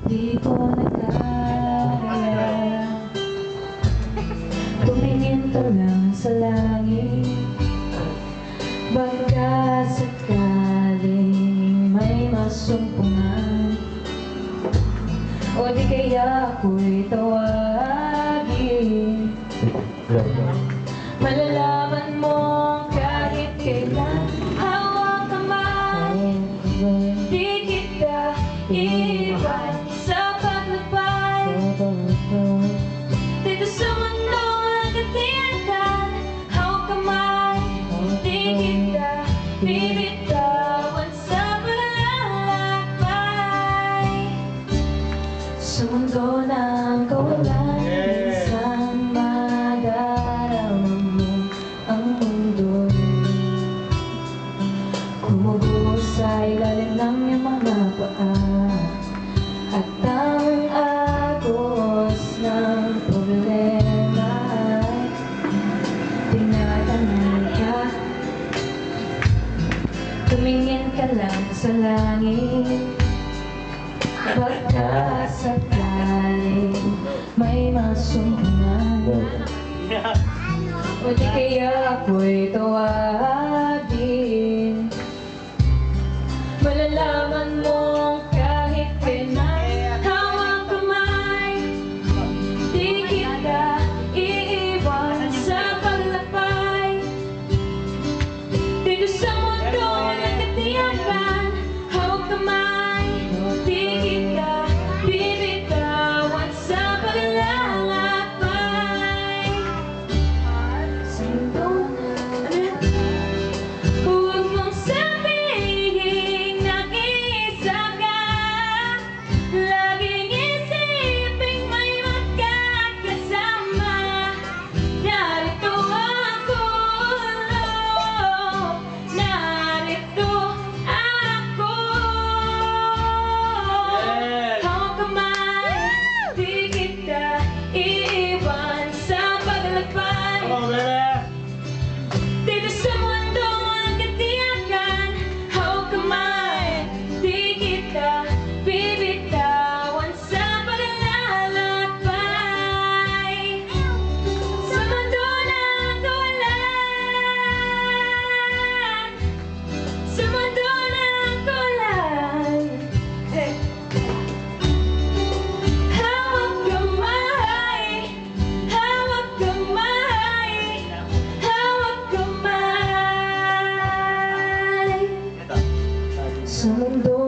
Di ko na kaya tumingin ka lang sa langit. Baka sakaling may masumpungan, o di kaya ako'y tawagin. Malalaman mo kahit kailan, hawak kamay. Di kita iiwan sa paglakbay. Dito sa mundo ang katiyakan, hawak kamay. Di kita bibitawan sa paglalakbay. Sa mundo ng kawalan, minsan madarama mo ang mundo. Kumubo sa ilalim ng iyong mga paa, at ang agos ng problema ay tinatanong ka. Tumingin ka lang sa langit. Baka sakaling may masumpungan, o di kaya ako'y tawagin. Malalaman mo kahit kailan, hawak kamay. Di kita iiwan sa paglakbay. Dito sa mundo ng katiyakan, hawak kamay. Di kita bibitawan sa paglalakbay. Sa mundo huwag mong sabihin nag-iisa ka. Laging isipin may magkakasama. Narito ako, narito ako. Hawak kamay, di kita iiwan sa paglalakbay. Dito sa mundo ang katiyakan, hawak kamay. Di kita bibitawan sa paglalakbay. Sa mundo ng kawalan, sa mundo ng kawalan, hawak kamay, hawak kamay, hawak kamay. Sa mundo